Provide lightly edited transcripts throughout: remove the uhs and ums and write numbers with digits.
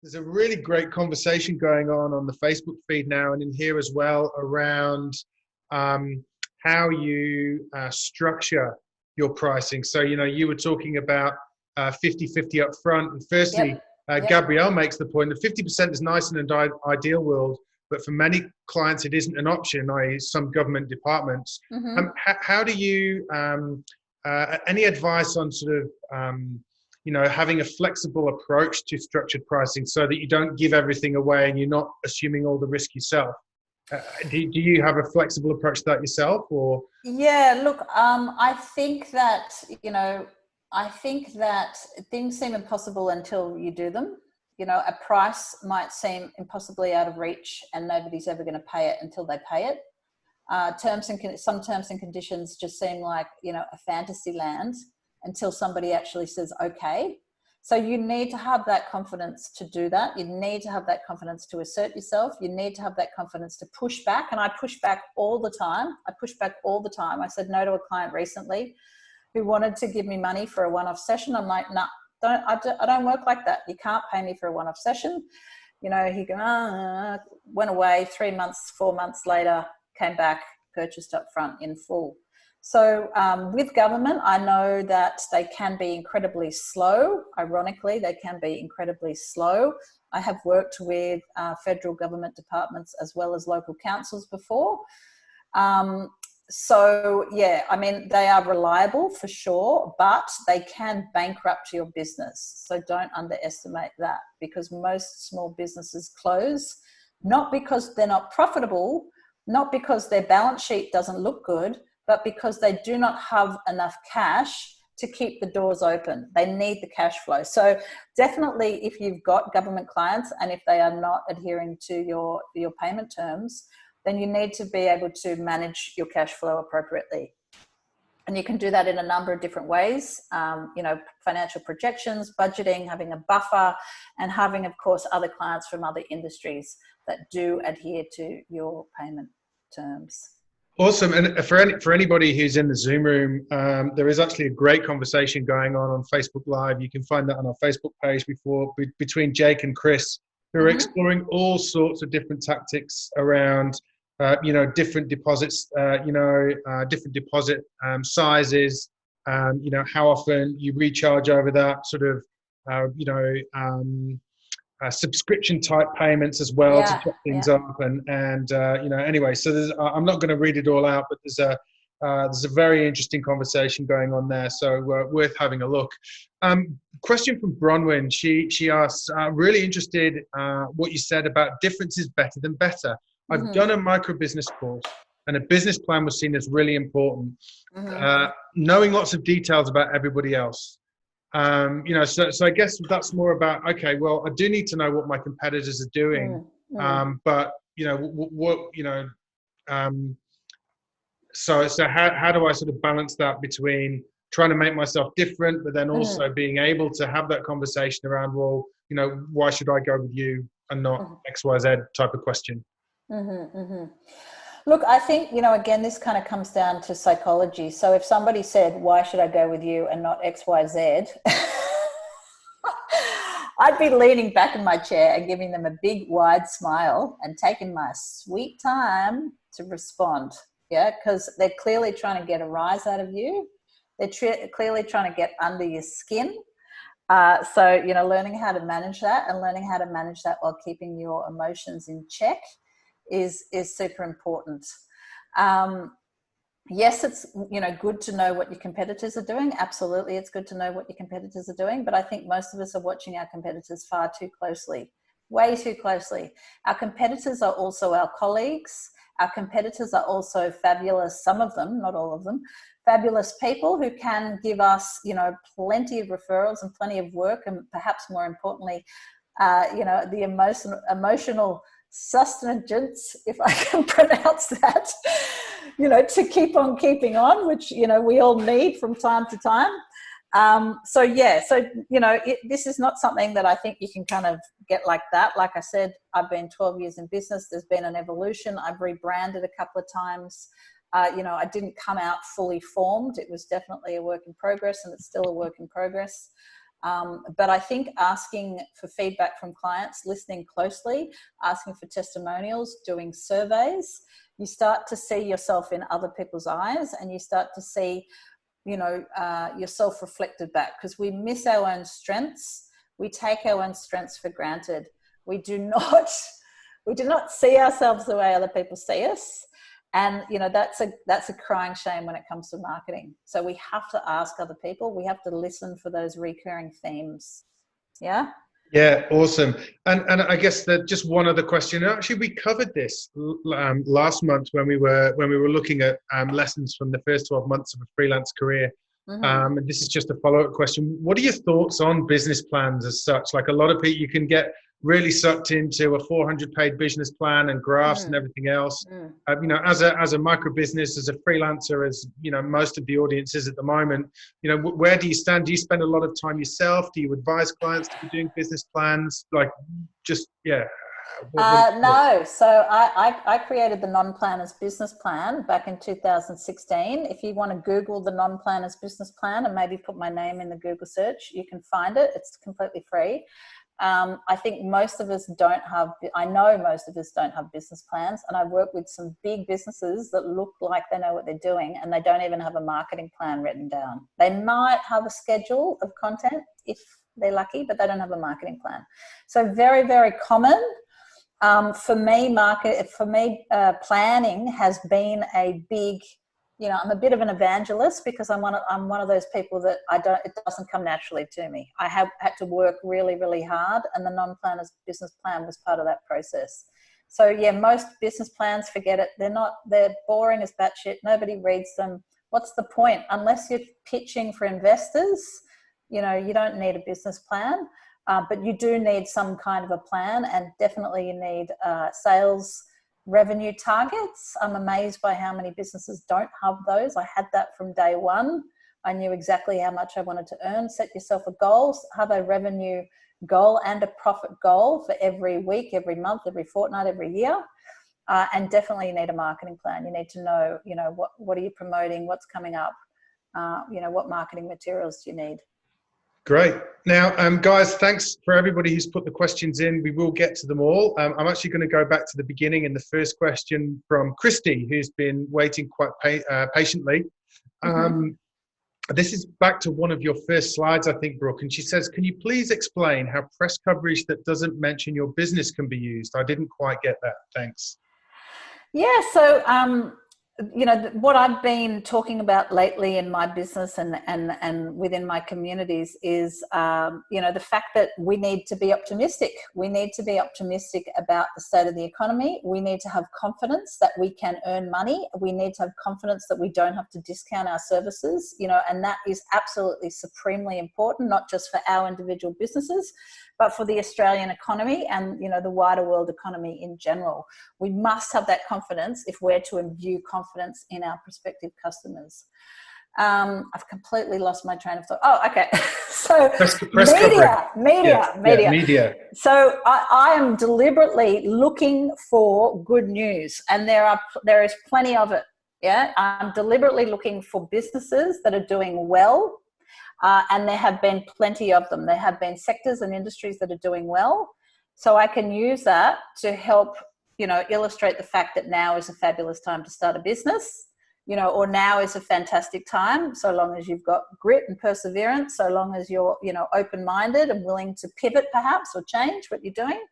there's a really great conversation going on the Facebook feed now and in here as well around how you structure your pricing. So, you were talking about 50-50 up front. And firstly, Gabrielle makes the point that 50% is nice in an ideal world, but for many clients, it isn't an option, i.e. some government departments. How do you, any advice on sort of, having a flexible approach to structured pricing so that you don't give everything away and you're not assuming all the risk yourself? Do you have a flexible approach to that yourself, or? Yeah, look, I think that things seem impossible until you do them. A price might seem impossibly out of reach and nobody's ever going to pay it until they pay it. Some terms and conditions just seem like, a fantasy land until somebody actually says, okay. So you need to have that confidence to do that. You need to have that confidence to assert yourself. You need to have that confidence to push back. And I push back all the time. I said no to a client recently who wanted to give me money for a one-off session. I'm like, no, I don't work like that. You can't pay me for a one-off session. He went away 3 months, 4 months later, came back, purchased up front in full. So with government, I know that they can be incredibly slow. Ironically, they can be incredibly slow. I have worked with federal government departments as well as local councils before. They are reliable for sure, but they can bankrupt your business. So don't underestimate that, because most small businesses close, not because they're not profitable, not because their balance sheet doesn't look good, but because they do not have enough cash to keep the doors open. They need the cash flow. So definitely, if you've got government clients and if they are not adhering to your payment terms, then you need to be able to manage your cash flow appropriately. And you can do that in a number of different ways, financial projections, budgeting, having a buffer, and having, of course, other clients from other industries that do adhere to your payment terms. Awesome. And for anybody who's in the Zoom room, there is actually a great conversation going on Facebook Live. You can find that on our Facebook page between Jake and Chris, who are exploring all sorts of different tactics around, different deposits, different deposit sizes, how often you recharge over that sort of, subscription type payments as well to check things up anyway, so I'm not going to read it all out, but there's a very interesting conversation going on there, so worth having a look. Question from Bronwyn. She asks, really interested what you said about difference is better than better. I've done a micro business course and a business plan was seen as really important. Knowing lots of details about everybody else. So I guess that's more about, okay, well, I do need to know what my competitors are doing. But so how do I sort of balance that between trying to make myself different, but then also being able to have that conversation around, well, why should I go with you and not XYZ type of question? Look, I think, again, this kind of comes down to psychology. So if somebody said, why should I go with you and not XYZ? I'd be leaning back in my chair and giving them a big wide smile and taking my sweet time to respond. Yeah, because they're clearly trying to get a rise out of you. They're clearly trying to get under your skin. So, learning how to manage that and learning how to manage that while keeping your emotions in check is super important. Yes, it's good to know what your competitors are doing. Absolutely, it's good to know what your competitors are doing. But I think most of us are watching our competitors far too closely, way too closely. Our competitors are also our colleagues. Our competitors are also fabulous, some of them, not all of them, fabulous people who can give us, plenty of referrals and plenty of work, and perhaps more importantly, the emotional sustenance, if I can pronounce that, to keep on keeping on, which, we all need from time to time. This is not something that I think you can kind of get like that. Like I said, I've been 12 years in business. There's been an evolution. I've rebranded a couple of times. I didn't come out fully formed. It was definitely a work in progress, and it's still a work in progress. But I think asking for feedback from clients, listening closely, asking for testimonials, doing surveys, you start to see yourself in other people's eyes, and you start to see, yourself reflected back, because we miss our own strengths. We take our own strengths for granted. We do not see ourselves the way other people see us. And, that's a crying shame when it comes to marketing. So we have to ask other people. We have to listen for those recurring themes. Yeah. Yeah, awesome. And I guess that just one other question. Actually, we covered this last month when we were looking at lessons from the first 12 months of a freelance career. And this is just a follow-up question. What are your thoughts on business plans as such? Like, a lot of people, you can get really sucked into a 400-page business plan and graphs and everything else. As a micro business, as a freelancer, as most of the audiences at the moment, where do you stand? Do you spend a lot of time yourself? Do you advise clients to be doing business plans? Like, just no. So I created the non-planners business plan back in 2016. If you want to Google the non-planners business plan and maybe put my name in the Google search, you can find it. It's completely free. I think most of us don't have business plans, and I work with some big businesses that look like they know what they're doing, and they don't even have a marketing plan written down. They might have a schedule of content if they're lucky, but they don't have a marketing plan. So very, very common. For me, planning has been a big, I'm a bit of an evangelist, because I'm one of those people that it doesn't come naturally to me. I have had to work really, really hard, and the non-planners business plan was part of that process. So yeah, most business plans, forget it. They're boring as batshit. Nobody reads them. What's the point? Unless you're pitching for investors, you don't need a business plan. But you do need some kind of a plan, and definitely you need sales revenue targets. I'm amazed by how many businesses don't have those. I had that from day one. I knew exactly how much I wanted to earn. Set yourself a goal, have a revenue goal and a profit goal for every week, every month, every fortnight, every year. And definitely you need a marketing plan. You need to know, what are you promoting, what's coming up, what marketing materials do you need. Great. Now, guys, thanks for everybody who's put the questions in. We will get to them all. I'm actually going to go back to the beginning, and the first question from Christy, who's been waiting quite patiently. This is back to one of your first slides, I think, Brooke, and she says, can you please explain how press coverage that doesn't mention your business can be used? I didn't quite get that. Thanks. Yeah, so what I've been talking about lately in my business and within my communities is, the fact that we need to be optimistic. We need to be optimistic about the state of the economy. We need to have confidence that we can earn money. We need to have confidence that we don't have to discount our services, and that is absolutely supremely important, not just for our individual businesses, but for the Australian economy and, the wider world economy in general. We must have that confidence if we're to imbue confidence in our prospective customers. I've completely lost my train of thought. Oh, okay. So media. So I am deliberately looking for good news, and there is plenty of it. Yeah, I'm deliberately looking for businesses that are doing well. And there have been plenty of them. There have been sectors and industries that are doing well. So I can use that to help, illustrate the fact that now is a fabulous time to start a business, or now is a fantastic time, so long as you've got grit and perseverance, so long as you're, open-minded and willing to pivot perhaps or change what you're doing.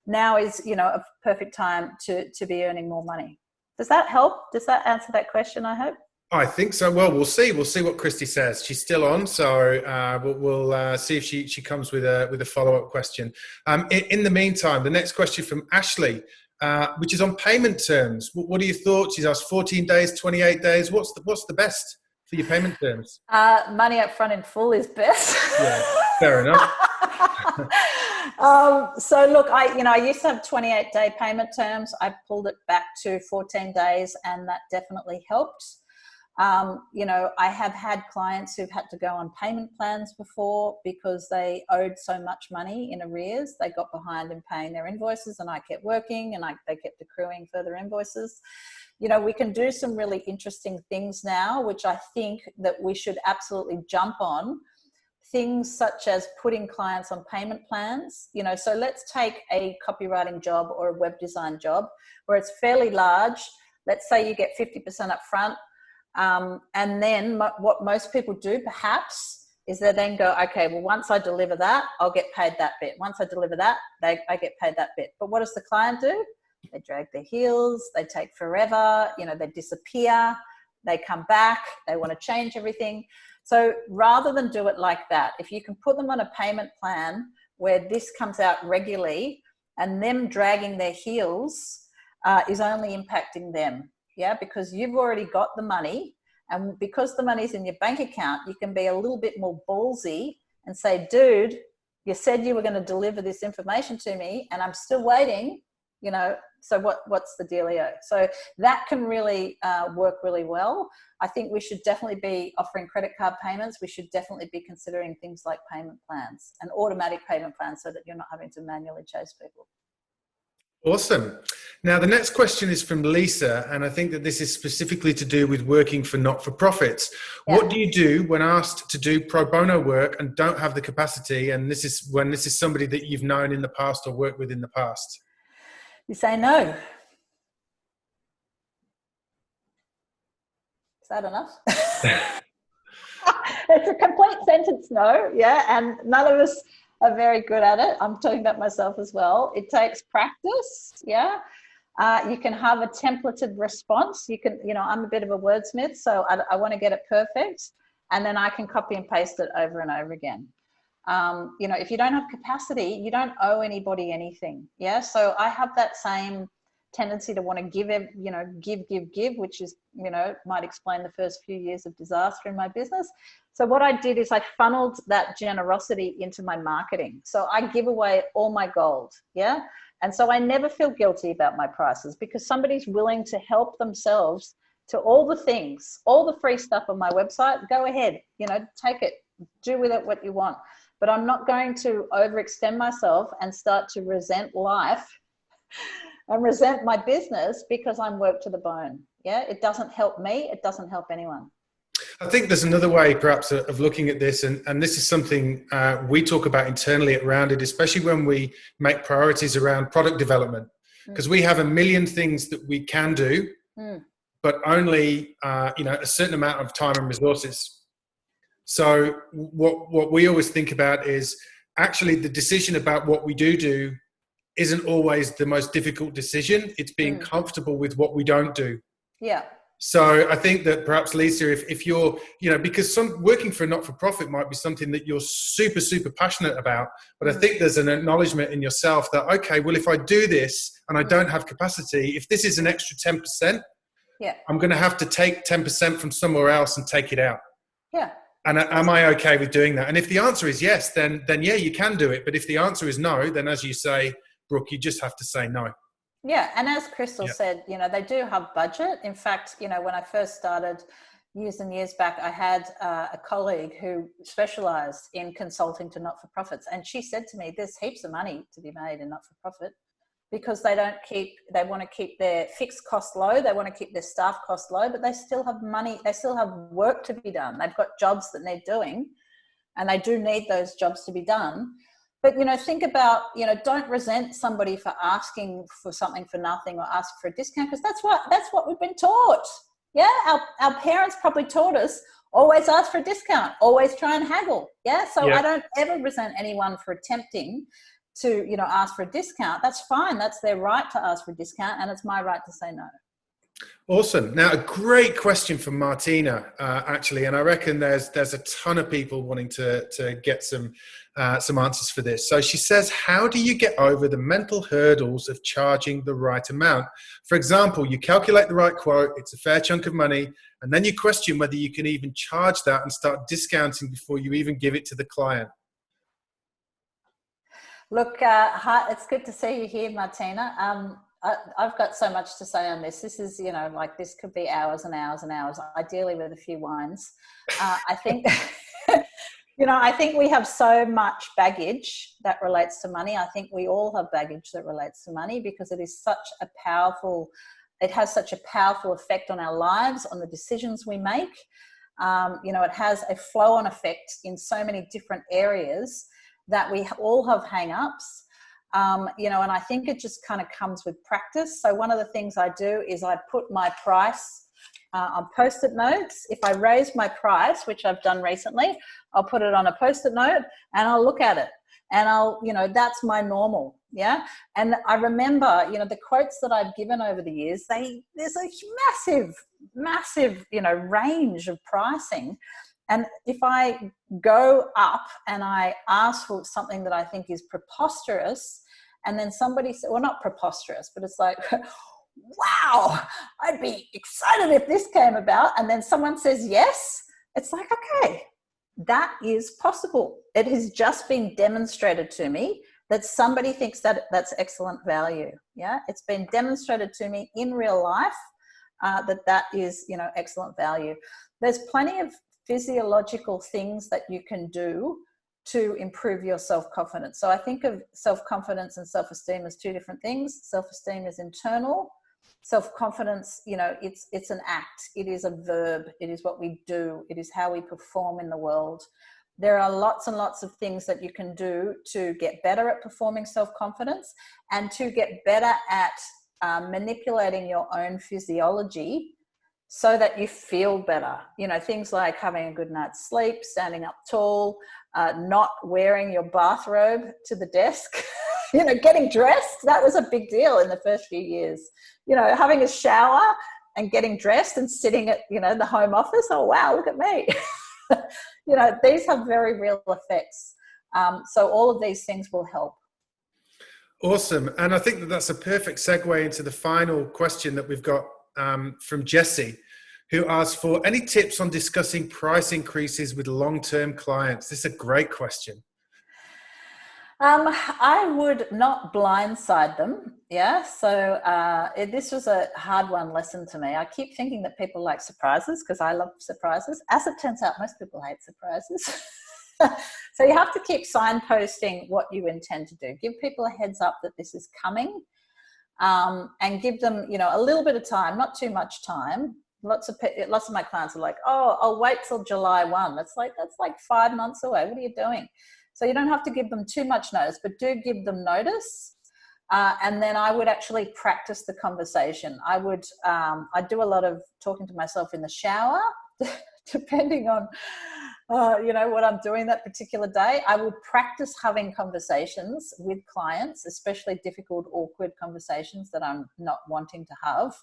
Now is, a perfect time to be earning more money. Does that help? Does that answer that question, I hope? I think so. Well, we'll see. We'll see what Christy says. She's still on, so we'll see if she comes with a follow-up question. In the meantime, the next question from Ashley, which is on payment terms. What are your thoughts? She's asked 14 days, 28 days. What's the best for your payment terms? Money up front in full is best. Yeah, fair enough. So look, I used to have 28-day payment terms. I pulled it back to 14 days, and that definitely helped. I have had clients who've had to go on payment plans before because they owed so much money in arrears. They got behind in paying their invoices, and I kept working, and they kept accruing further invoices. We can do some really interesting things now, which I think that we should absolutely jump on. things such as putting clients on payment plans. So let's take a copywriting job or a web design job where it's fairly large. Let's say you get 50% up front. And then what most people do perhaps is they then go, okay, well, once I deliver that, I'll get paid that bit. Once I deliver that, I get paid that bit. But what does the client do? They drag their heels, they take forever, they disappear, they come back, they want to change everything. So rather than do it like that, if you can put them on a payment plan where this comes out regularly and them dragging their heels is only impacting them, because you've already got the money, and because the money's in your bank account, you can be a little bit more ballsy and say, dude, you said you were going to deliver this information to me and I'm still waiting, so what's the dealio? So that can really work really well. I think we should definitely be offering credit card payments. We should definitely be considering things like payment plans and automatic payment plans so that you're not having to manually chase people. Awesome. Now, the next question is from Lisa, and I think that this is specifically to do with working for not-for-profits. Yeah. What do you do when asked to do pro bono work and don't have the capacity? And this is when this is somebody that you've known in the past or worked with in the past. You say no. Is that enough? It's a complete sentence no, and none of us are very good at it. I'm talking about myself as well. It takes practice, you can have a templated response. You can, I'm a bit of a wordsmith, so I want to get it perfect, and then I can copy and paste it over and over again. If you don't have capacity, you don't owe anybody anything. So I have that same tendency to want to give, which is, might explain the first few years of disaster in my business. So what I did is I funneled that generosity into my marketing. So I give away all my gold. And so I never feel guilty about my prices because somebody's willing to help themselves to all the things, all the free stuff on my website. Go ahead, take it, do with it what you want. But I'm not going to overextend myself and start to resent life and resent my business because I'm worked to the bone. It doesn't help me. It doesn't help anyone. I think there's another way perhaps of looking at this, and this is something we talk about internally at Rounded, especially when we make priorities around product development, because we have a million things that we can do, but only a certain amount of time and resources. So what we always think about is actually the decision about what we do isn't always the most difficult decision. It's being comfortable with what we don't do. Yeah. So I think that perhaps, Lisa, if you're, because working for a not-for-profit might be something that you're super, super passionate about, but I think there's an acknowledgement in yourself that, okay, well, if I do this and I don't have capacity, if this is an extra 10%, I'm going to have to take 10% from somewhere else and take it out. Yeah. And am I okay with doing that? And if the answer is yes, then yeah, you can do it. But if the answer is no, then as you say, Brooke, you just have to say no. Yeah, and as Crystal said, they do have budget. In fact, when I first started years and years back, I had a colleague who specialized in consulting to not-for-profits. And she said to me, there's heaps of money to be made in not-for-profit because they want to keep their fixed cost low. They want to keep their staff cost low, but they still have money. They still have work to be done. They've got jobs that need doing, and they do need those jobs to be done. But, think about, don't resent somebody for asking for something for nothing or ask for a discount, because that's what we've been taught. Yeah. Our parents probably taught us always ask for a discount, always try and haggle. Yeah. So I don't ever resent anyone for attempting to, ask for a discount. That's fine. That's their right to ask for a discount. And it's my right to say no. Awesome. Now, a great question from Martina, actually, and I reckon there's a ton of people wanting to get some answers for this. So she says, how do you get over the mental hurdles of charging the right amount? For example, you calculate the right quote, it's a fair chunk of money, and then you question whether you can even charge that and start discounting before you even give it to the client. Look, hi, it's good to see you here, Martina. I've got so much to say on this. This is, this could be hours and hours and hours, ideally with a few wines. I think, I think we have so much baggage that relates to money. I think we all have baggage that relates to money because it has such a powerful effect on our lives, on the decisions we make. It has a flow-on effect in so many different areas that we all have hang-ups. And I think it just kind of comes with practice. So one of the things I do is I put my price on Post-it notes. If I raise my price, which I've done recently, I'll put it on a Post-it note and I'll look at it. And that's my normal. Yeah. And I remember, the quotes that I've given over the years, there's a massive, range of pricing. And if I go up and I ask for something that I think is preposterous, and then somebody said, well, not preposterous, but it's like, wow, I'd be excited if this came about. And then someone says yes, it's like, okay, that is possible. It has just been demonstrated to me that somebody thinks that that's excellent value. Yeah, it's been demonstrated to me in real life that is, excellent value. There's plenty of physiological things that you can do to improve your self-confidence. So I think of self-confidence and self-esteem as two different things. Self-esteem is internal. Self-confidence, it's an act. It is a verb. It is what we do. It is how we perform in the world. There are lots and lots of things that you can do to get better at performing self-confidence and to get better at manipulating your own physiology so that you feel better. Things like having a good night's sleep, standing up tall, not wearing your bathrobe to the desk, getting dressed. That was a big deal in the first few years. Having a shower and getting dressed and sitting at, the home office. Oh, wow, look at me. These have very real effects. So all of these things will help. Awesome. And I think that's a perfect segue into the final question that we've got from Jessie, who asked for any tips on discussing price increases with long-term clients. This is a great question. I would not blindside them. Yeah. So this was a hard lesson to me. I keep thinking that people like surprises because I love surprises. As it turns out, most people hate surprises. So you have to keep signposting what you intend to do. Give people a heads up that this is coming, and give them, a little bit of time, not too much time. Lots of my clients are like, oh, I'll wait till July 1. That's like 5 months away. What are you doing? So you don't have to give them too much notice, but do give them notice. And then I would actually practice the conversation. I do a lot of talking to myself in the shower, depending on, what I'm doing that particular day. I would practice having conversations with clients, especially difficult, awkward conversations that I'm not wanting to have.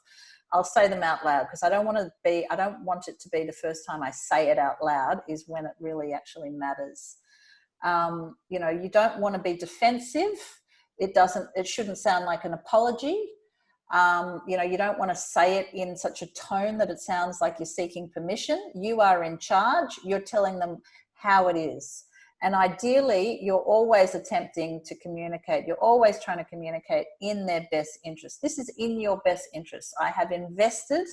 I'll say them out loud because I don't want it to be the first time I say it out loud is when it really actually matters. You don't want to be defensive. It shouldn't sound like an apology. You don't want to say it in such a tone that it sounds like you're seeking permission. You are in charge. You're telling them how it is. And ideally, you're always attempting to communicate. You're always trying to communicate in their best interest. This is in your best interest. I have invested,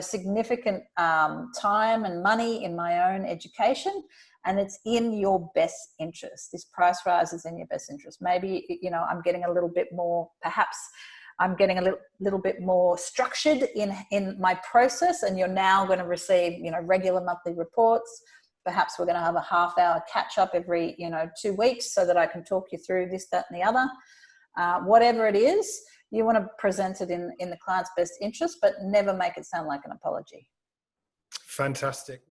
significant time and money in my own education, and it's in your best interest. This price rise is in your best interest. Maybe, I'm getting a little bit more, perhaps I'm getting a little bit more structured in my process, and you're now going to receive, regular monthly reports. Perhaps we're going to have a half-hour catch-up every, 2 weeks so that I can talk you through this, that, and the other. Whatever it is, you want to present it in the client's best interest, but never make it sound like an apology. Fantastic.